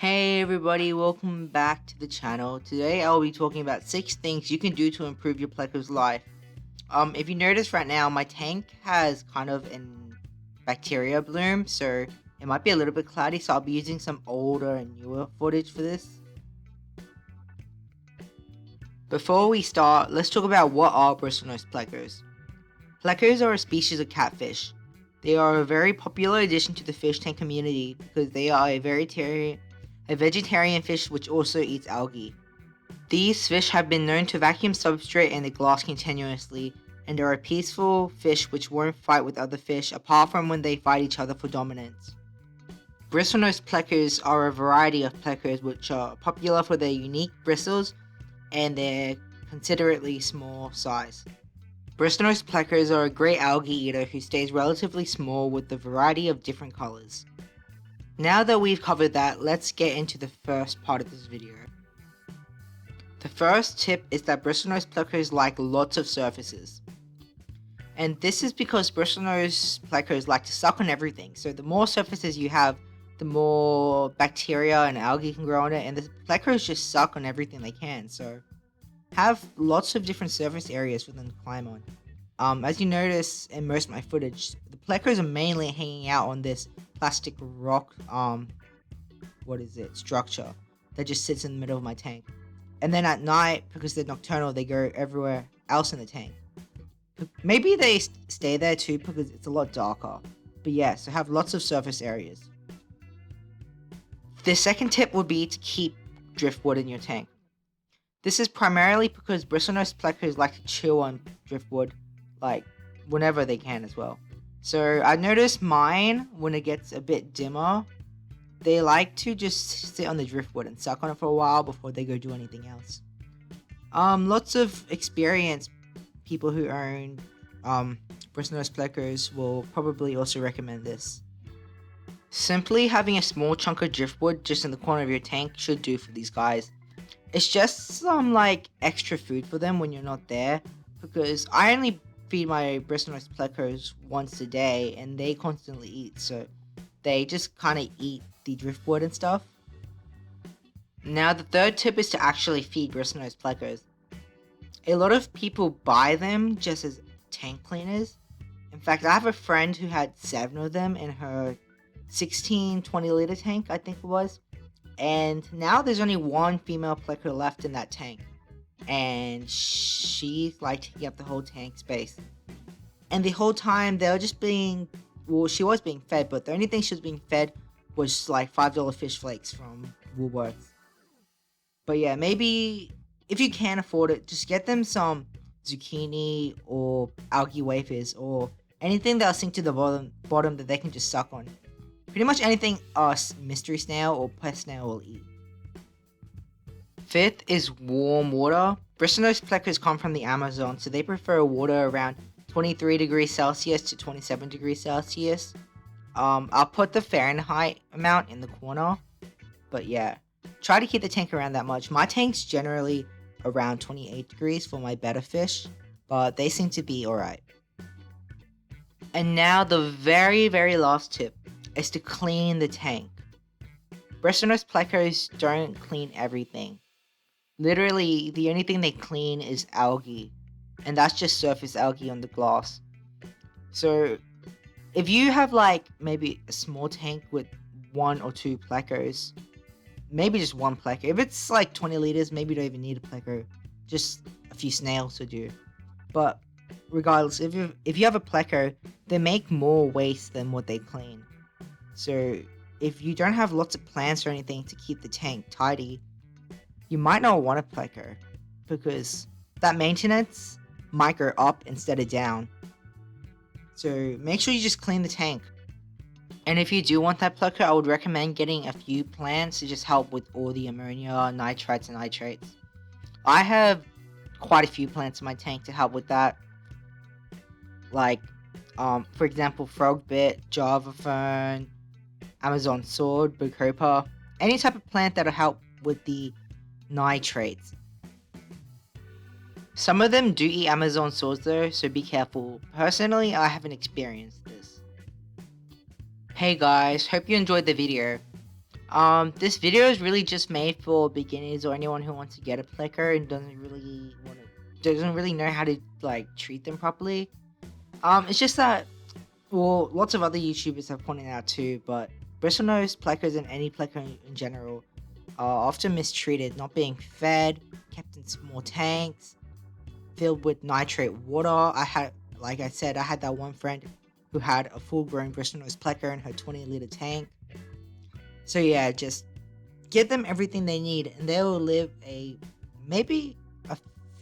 Hey everybody, welcome back to the channel. Today I'll be talking about 6 things you can do to improve your pleco's life. If you notice right now, my tank has kind of an bacteria bloom, so it might be a little bit cloudy, so I'll be using some older and newer footage for this. Before we start, let's talk about what are Bristlenose plecos. Plecos are a species of catfish. They are a very popular addition to the fish tank community because they are a vegetarian fish which also eats algae. These fish have been known to vacuum substrate in the glass continuously, and are a peaceful fish which won't fight with other fish apart from when they fight each other for dominance. Bristlenose plecos are a variety of plecos which are popular for their unique bristles and their considerately small size. Bristlenose plecos are a great algae eater who stays relatively small with a variety of different colors. Now that we've covered that, let's get into the first part of this video. The first tip is that Bristlenose plecos like lots of surfaces. And this is because Bristlenose plecos like to suck on everything, so the more surfaces you have, the more bacteria and algae can grow on it, and the plecos just suck on everything they can, so have lots of different surface areas for them to climb on. As you notice in most of my footage, the plecos are mainly hanging out on this plastic rock, structure that just sits in the middle of my tank. And then at night, because they're nocturnal, they go everywhere else in the tank. Maybe they stay there too because it's a lot darker. But yeah, so have lots of surface areas. The second tip would be to keep driftwood in your tank. This is primarily because Bristlenose plecos like to chew on driftwood, like whenever they can as well. So I noticed mine, when it gets a bit dimmer, they like to just sit on the driftwood and suck on it for a while before they go do anything else. Lots of experienced people who own Bristlenose plecos will probably also recommend this. Simply having a small chunk of driftwood just in the corner of your tank should do for these guys. It's just some extra food for them when you're not there, because I only feed my Bristlenose plecos once a day and they constantly eat, so they just kind of eat the driftwood and stuff. Now the third tip is to actually feed Bristlenose plecos. A lot of people buy them just as tank cleaners. In fact, I have a friend who had 7 of them in her 20 liter tank, I think it was. And now there's only one female pleco left in that tank. And she's taking up the whole tank space. And the whole time they were just she was being fed, but the only thing she was being fed was $5 fish flakes from Woolworths. But yeah, maybe if you can afford it, just get them some zucchini or algae wafers or anything that'll sink to the bottom that they can just suck on. Pretty much anything a mystery snail or pest snail will eat. Fifth is warm water. Bristlenose plecos come from the Amazon, so they prefer water around 23 degrees Celsius to 27 degrees Celsius. I'll put the Fahrenheit amount in the corner, but yeah, try to keep the tank around that much. My tank's generally around 28 degrees for my better fish, but they seem to be alright. And now the very, very last tip is to clean the tank. Bristlenose plecos don't clean everything. Literally, the only thing they clean is algae, and that's just surface algae on the glass. So if you have maybe a small tank with 1 or 2 plecos, maybe just 1 pleco. If it's 20 liters, maybe you don't even need a pleco, just a few snails to do. But regardless, if you have a pleco, they make more waste than what they clean. So if you don't have lots of plants or anything to keep the tank tidy, you might not want a pleco, because that maintenance might go up instead of down. So make sure you just clean the tank. And if you do want that pleco, I would recommend getting a few plants to just help with all the ammonia, nitrites, and nitrates. I have quite a few plants in my tank to help with that. For example, frogbit, java fern, Amazon sword, bacopa, any type of plant that'll help with the nitrates. Some of them do eat Amazon swords though, so be careful. Personally, I haven't experienced this. Hey guys, hope you enjoyed the video. This video is really just made for beginners or anyone who wants to get a pleco and doesn't really know how to like treat them properly. It's just that, well, lots of other YouTubers have pointed out too, but bristlenose plecos and any pleco in general are often mistreated, not being fed, kept in small tanks, filled with nitrate water. Like I said, I had that one friend who had a full-grown bristlenose pleco in her 20-liter tank. So yeah, just give them everything they need, and they will live maybe a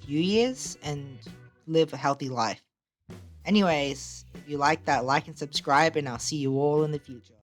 few years and live a healthy life. Anyways, if you like that, like and subscribe, and I'll see you all in the future.